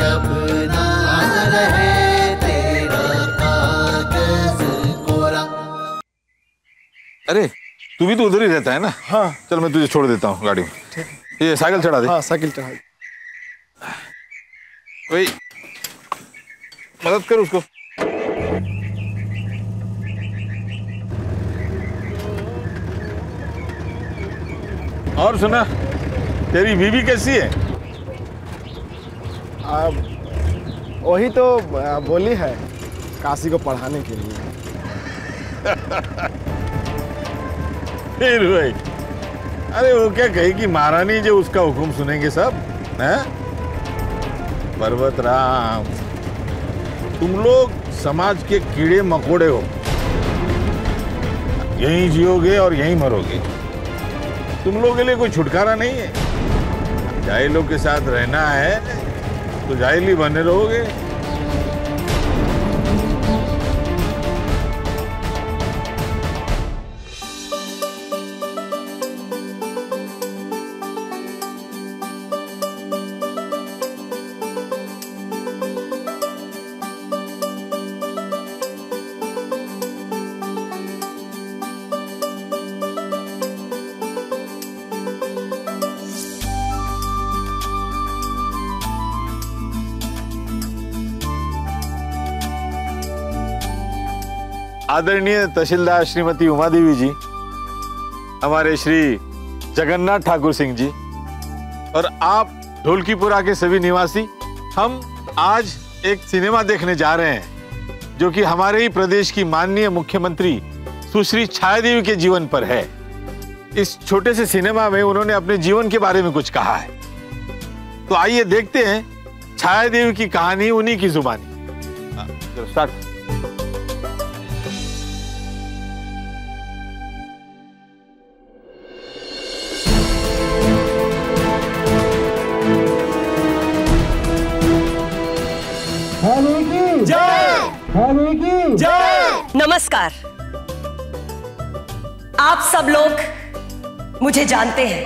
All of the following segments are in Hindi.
अब ना रहे तेरा कागज कोरा। अरे तू भी तो उधर ही रहता है ना? हाँ। चल मैं तुझे छोड़ देता हूँ गाड़ी में। ठीक। ये साइकिल चढ़ा दे। हाँ साइकिल चढ़ा। वही मदद कर उसको। और सुना, तेरी बीवी कैसी है? वही तो बोली है काशी को पढ़ाने के लिए। फिर भाई, अरे वो क्या कही कि महारानी जो उसका हुक्म सुनेंगे सब, हैं? पर्वत राम, तुम लोग समाज के कीड़े मकोड़े हो, यहीं जियोगे और यहीं मरोगे। तुम लोगों के लिए कोई छुटकारा नहीं है। जाहिलों के साथ रहना है तो जाहिल ही बने रहोगे। आदरणीय तहसीलदार श्रीमती उमा देवी जी, हमारे श्री जगन्नाथ ठाकुर सिंह जी और आप ढोलकीपुरा के सभी निवासी, हम आज एक सिनेमा देखने जा रहे हैं जो कि हमारे ही प्रदेश की माननीय मुख्यमंत्री सुश्री छाया देवी के जीवन पर है। इस छोटे से सिनेमा में उन्होंने अपने जीवन के बारे में कुछ कहा है, तो आइए देखते हैं छाया देवी की कहानी उन्हीं की जुबानी। स्टार्ट। नमस्कार। आप सब लोग मुझे जानते हैं।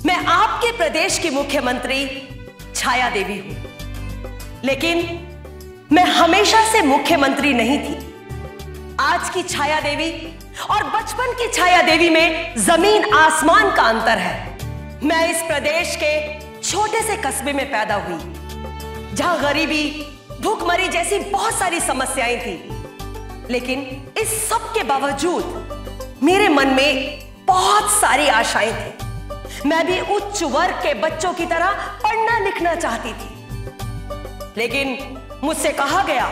मैं आपके प्रदेश की मुख्यमंत्री छाया देवी हूं, लेकिन मैं हमेशा से मुख्यमंत्री नहीं थी। आज की छाया देवी और बचपन की छाया देवी में जमीन आसमान का अंतर है। मैं इस प्रदेश के छोटे से कस्बे में पैदा हुई, जहां गरीबी, भूखमरी जैसी बहुत सारी समस्याएं थी, लेकिन इस सब के बावजूद मेरे मन में बहुत सारी आशाएं थी। मैं भी उच्च वर्ग के बच्चों की तरह पढ़ना लिखना चाहती थी, लेकिन मुझसे कहा गया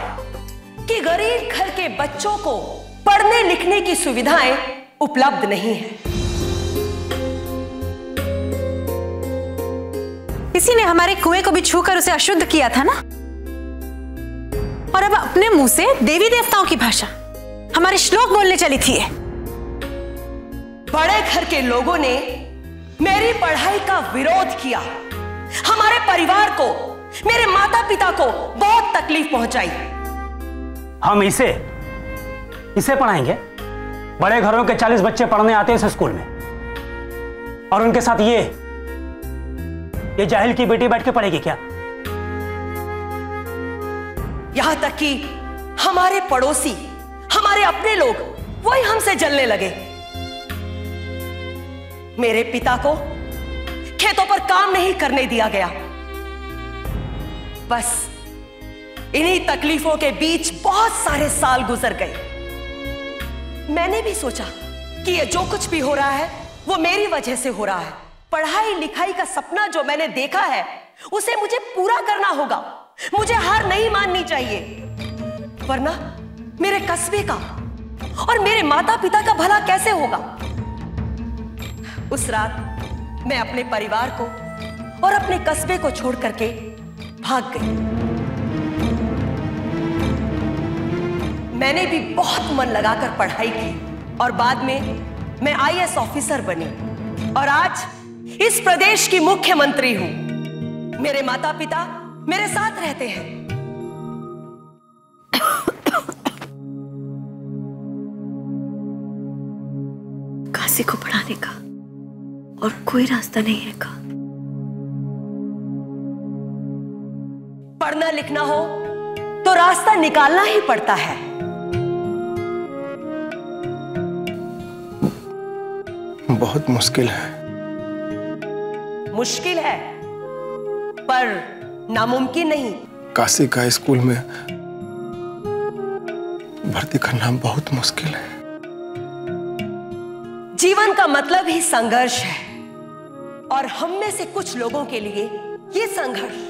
कि गरीब घर के बच्चों को पढ़ने लिखने की सुविधाएं उपलब्ध नहीं है। किसी ने हमारे कुएं को भी छूकर उसे अशुद्ध किया था ना, और अब अपने मुंह से देवी देवताओं की भाषा हमारे श्लोक बोलने चली थी। बड़े घर के लोगों ने मेरी पढ़ाई का विरोध किया, हमारे परिवार को, मेरे माता पिता को बहुत तकलीफ पहुंचाई। हम इसे पढ़ाएंगे? बड़े घरों के 40 बच्चे पढ़ने आते हैं इस स्कूल में, और उनके साथ ये जाहिल की बेटी बैठ के पढ़ेगी क्या? यहां तक कि हमारे पड़ोसी, हमारे अपने लोग, वही हमसे जलने लगे। मेरे पिता को खेतों पर काम नहीं करने दिया गया। बस इन्हीं तकलीफों के बीच बहुत सारे साल गुजर गए। मैंने भी सोचा कि ये जो कुछ भी हो रहा है वो मेरी वजह से हो रहा है। पढ़ाई लिखाई का सपना जो मैंने देखा है उसे मुझे पूरा करना होगा। मुझे हार नहीं माननी चाहिए, वरना मेरे कस्बे का और मेरे माता पिता का भला कैसे होगा। उस रात मैं अपने परिवार को और अपने कस्बे को छोड़ करके भाग गई। मैंने भी बहुत मन लगाकर पढ़ाई की और बाद में मैं IAS ऑफिसर बनी और आज इस प्रदेश की मुख्यमंत्री हूं। मेरे माता पिता मेरे साथ रहते हैं। काशी को पढ़ाने का और कोई रास्ता नहीं है का। पढ़ना लिखना हो तो रास्ता निकालना ही पड़ता है। बहुत मुश्किल है। मुश्किल है पर नामुमकिन नहीं। काशी का स्कूल में भर्ती करना बहुत मुश्किल है। जीवन का मतलब ही संघर्ष है और हम में से कुछ लोगों के लिए ये संघर्ष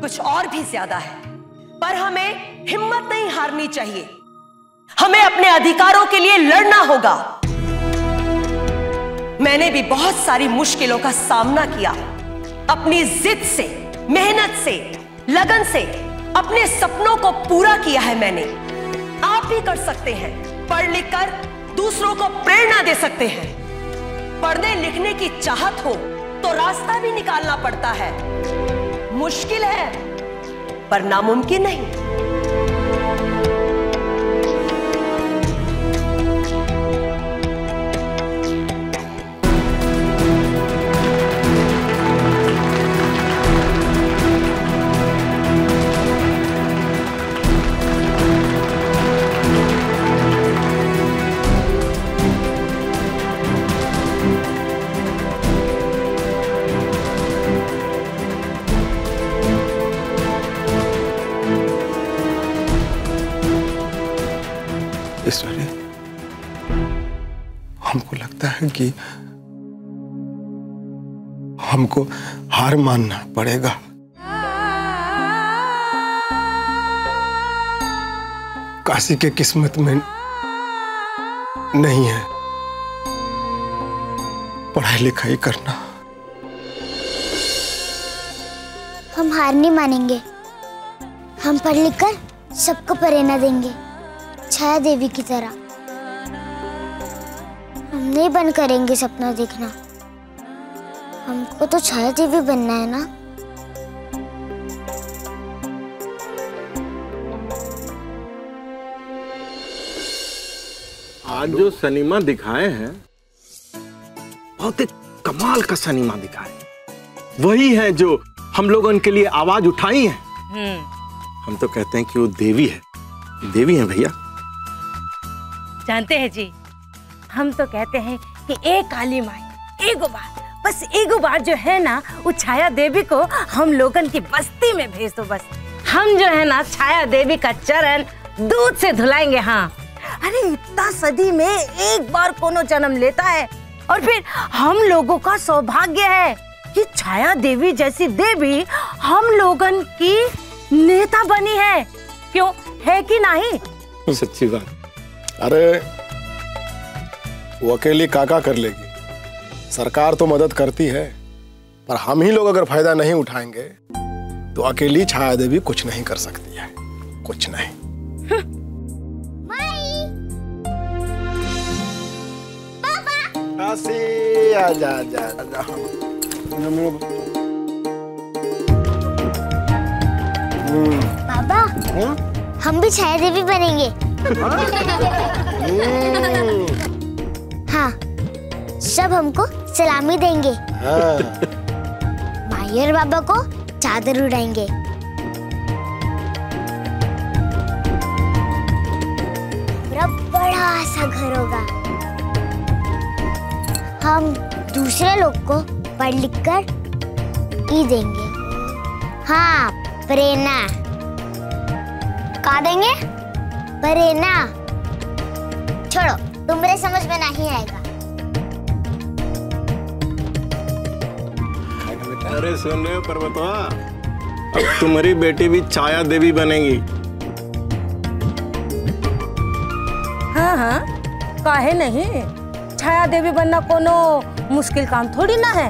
कुछ और भी ज्यादा है। पर हमें हिम्मत नहीं हारनी चाहिए। हमें अपने अधिकारों के लिए लड़ना होगा। मैंने भी बहुत सारी मुश्किलों का सामना किया। अपनी जिद से, मेहनत से, लगन से अपने सपनों को पूरा किया है मैंने। आप भी कर सकते हैं। पढ़ लिख कर दूसरों को प्रेरणा दे सकते हैं। पढ़ने लिखने की चाहत हो तो रास्ता भी निकालना पड़ता है। मुश्किल है पर नामुमकिन नहीं। ईश्वरी, हमको लगता है कि हमको हार मानना पड़ेगा। काशी के किस्मत में नहीं है पढ़ाई लिखाई करना। हम हार नहीं मानेंगे। हम पढ़ लिख कर सबको प्रेरणा देंगे, छाया देवी की तरह। हम नहीं बंद करेंगे सपना देखना। हमको तो छाया देवी बनना है ना। आज जो सिनेमा दिखाए हैं बहुत एक कमाल का सिनेमा दिखाए। वही है जो हम लोगों के लिए आवाज उठाई है। हम तो कहते हैं कि वो देवी है। देवी है भैया। जानते हैं जी, हम तो कहते हैं कि एक काली माई एगो बार, बस एगो बार जो है ना वो छाया देवी को हम लोगन की बस्ती में भेज दो। बस हम जो है ना छाया देवी का चरण दूध से धुलाएंगे। हाँ, अरे इतना सदी में एक बार कोनो जन्म लेता है और फिर हम लोगों का सौभाग्य है कि छाया देवी जैसी देवी हम लोगन की नेता बनी है। क्यों, है कि नहीं? सच्ची बात। अरे वो अकेली काका कर लेगी। सरकार तो मदद करती है, पर हम ही लोग अगर फायदा नहीं उठाएंगे तो अकेली छाया देवी कुछ नहीं कर सकती है। कुछ नहीं। काशी आजा आजा आजा। पापा, हम भी छाया देवी बनेंगे। हाँ, सब हमको सलामी देंगे। माई और बाबा को चादर उड़ाएंगे। मेरा बड़ा सा घर होगा। हम दूसरे लोग को पढ़ लिख कर ई देंगे। हाँ, प्रेरणा का देंगे। प्रेरणा छोड़ो, तुम्हारे समझ में नहीं आएगा। अरे सुन रहे हो पर्वतवा, अब तुम्हारी बेटी भी छाया देवी बनेगी। हाँ हाँ, काहे नहीं। छाया देवी बनना कोनो मुश्किल काम थोड़ी ना है।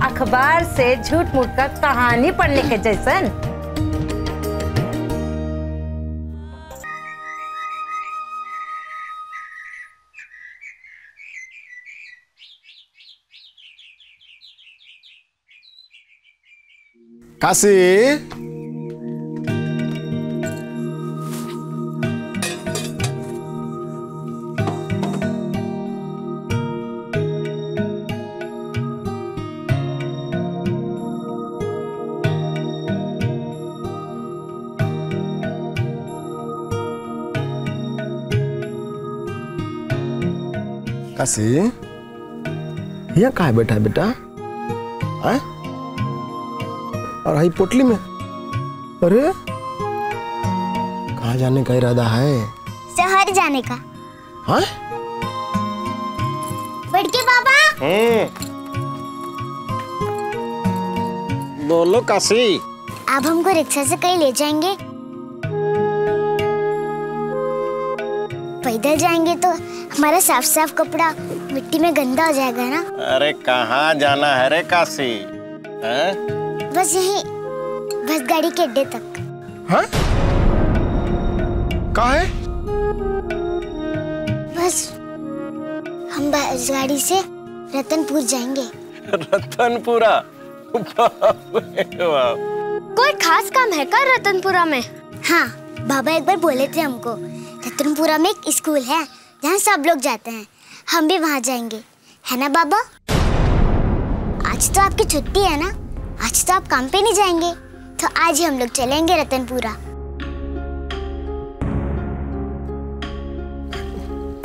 अखबार से झूठ मूठ का कहानी पढ़ने के जैसन। काशी, काशी यहाँ कहाँ है बेटा आए? और हाई पोटली में अरे कहाँ जाने का इरादा है? शहर जाने का। हाँ? बड़के बाबा। बोलो काशी। आप हमको रिक्शा से कहीं ले जाएंगे? पैदल जाएंगे तो हमारा साफ साफ कपड़ा मिट्टी में गंदा हो जाएगा ना। अरे कहाँ जाना है रे काशी? बस यही बस गाड़ी के अड्डे तक। हाँ? कहाँ है? बस हम बस गाड़ी से रतनपुर जाएंगे। रतनपुरा? कोई खास काम है क्या रतनपुरा में? हाँ, बाबा एक बार बोले थे हमको रतनपुरा में एक स्कूल है जहाँ सब लोग जाते हैं, हम भी वहाँ जाएंगे, है ना बाबा? आज तो आपकी छुट्टी है ना, आज तो आप काम पे नहीं जाएंगे, तो आज ही हम लोग चलेंगे रतनपुरा।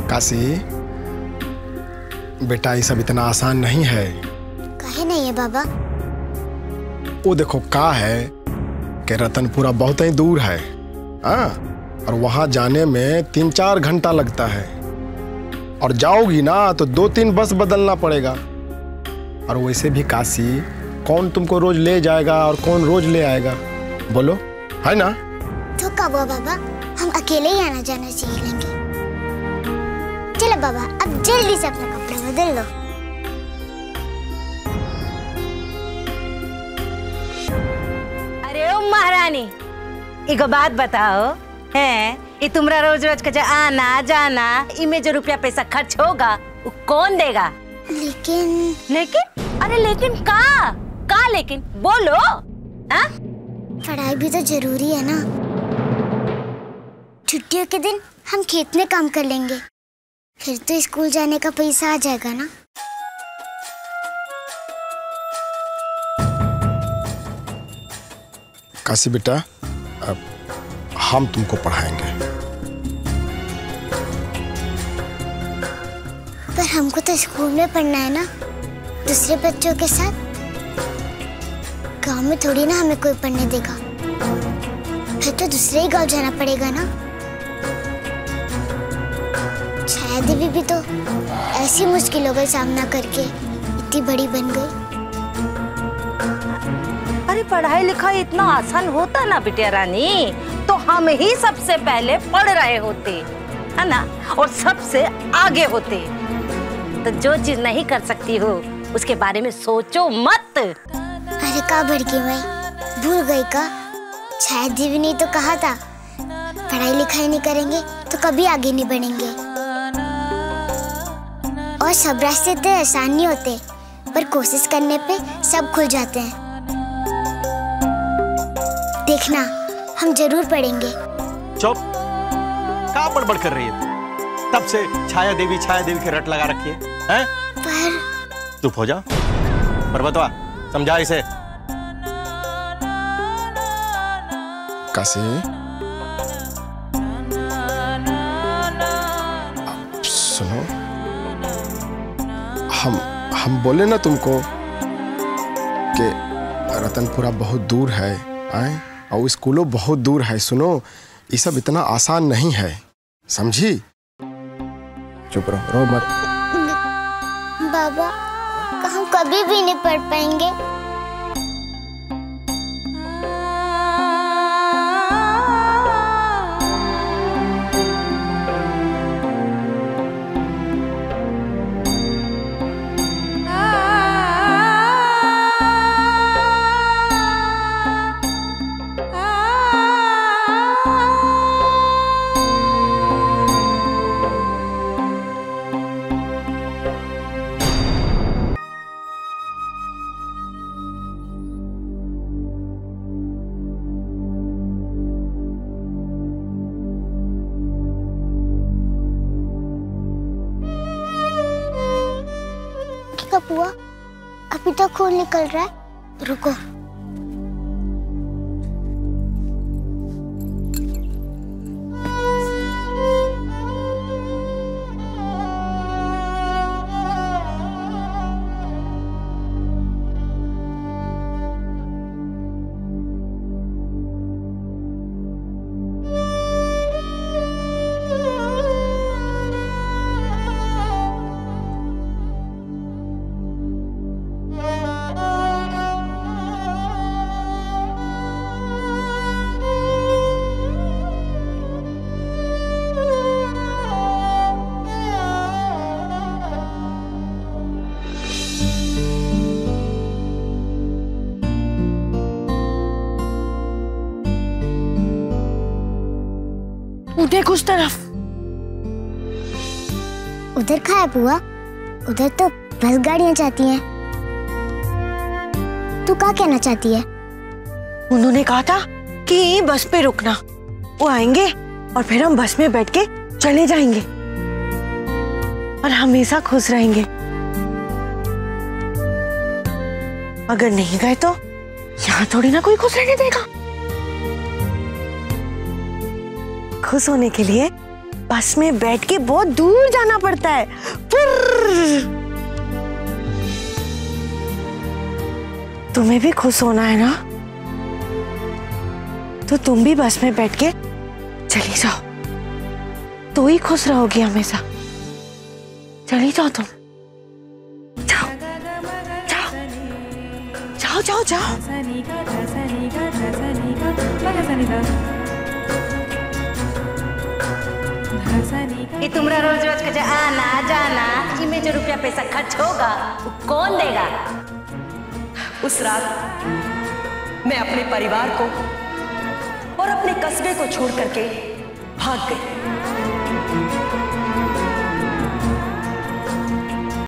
काशी बेटा ये सब इतना आसान नहीं है। कहे नहीं है बाबा? वो देखो का है कि रतनपुरा बहुत ही दूर है, हाँ, और वहां जाने में 3-4 घंटा लगता है, और जाओगी ना तो 2-3 बस बदलना पड़ेगा। और वैसे भी काशी कौन तुमको रोज ले जाएगा और कौन रोज ले आएगा, बोलो, है ना? तो कब हुआ बाबा, हम अकेले ही आना जाना सीख लेंगे। चलो बाबा अब जल्दी से अपना कपड़ा बदल लो। अरे ओ महारानी, एक बात बताओ, हैं ये तुम्हारा रोज रोज का आना जाना इमें जो रुपया पैसा खर्च होगा वो कौन देगा? लेकिन अरे लेकिन का लेकिन बोलो। हाँ? पढ़ाई भी तो जरूरी है ना। छुट्टियों के दिन हम खेत में काम कर लेंगे, फिर तो स्कूल जाने का पैसा आ जाएगा ना। काशी बेटा अब हम तुमको पढ़ाएंगे। पर हमको तो स्कूल में पढ़ना है ना, दूसरे बच्चों के साथ। गांव में थोड़ी ना हमें कोई पढ़ने देगा, फिर तो दूसरे ही गांव जाना पड़ेगा ना। छाया देवी भी तो ऐसी मुश्किलों का सामना करके इतनी बड़ी बन गई। अरे पढ़ाई लिखाई इतना आसान होता ना बिटिया रानी, तो हम ही सबसे पहले पढ़ रहे होते, है ना, और सबसे आगे होते। तो जो चीज नहीं कर सकती हो उसके बारे में सोचो मत। अरे का भड़की मैं भूल गई का? छाया देवी ने तो कहा था पढ़ाई लिखाई नहीं करेंगे तो कभी आगे नहीं बढ़ेंगे। और सब रास्ते तो आसान नहीं होते, पर कोशिश करने पे सब खुल जाते हैं। देखना हम जरूर पढ़ेंगे। चुप, क्या बड़बड़ कर रही है तू? तब से छाया देवी के रट लगा रखी है, हैं? पर चुप हो जा, पर बतवा, समझा इसे। काशी सुनो, हम बोले ना तुमको कि रतनपुरा बहुत दूर है, आए, और स्कूलों बहुत दूर है। सुनो, ये सब इतना आसान नहीं है, समझी? चुप रहो, रो मत। बाबा हम कभी भी नहीं पढ़ पाएंगे। कब हुआ? अभी तक खून निकल रहा है, रुको। देख उस तरफ। उधर कहाँ है बुआ? उधर तो बस गाड़ियां जाती हैं। तू क्या कहना चाहती है? उन्होंने कहा था कि बस पे रुकना, वो आएंगे और फिर हम बस में बैठ के चले जाएंगे और हमेशा खुश रहेंगे। अगर नहीं गए तो यहाँ थोड़ी ना कोई खुश रहने देगा। खुश होने के लिए बस में बैठ के बहुत दूर जाना पड़ता है। तुम्हें भी खुश होना है ना, तो तुम भी बस में बैठ के चली जाओ, तो ही खुश रहोगी हमेशा। चली जाओ तुम, जाओ जाओ जाओ जाओ जाओ। ये तुम्हारा रोज रोज का आना जाना, इनमें जो रुपया पैसा खर्च होगा वो कौन देगा? उस रात मैं अपने परिवार को और अपने कस्बे को छोड़ करके भाग गई।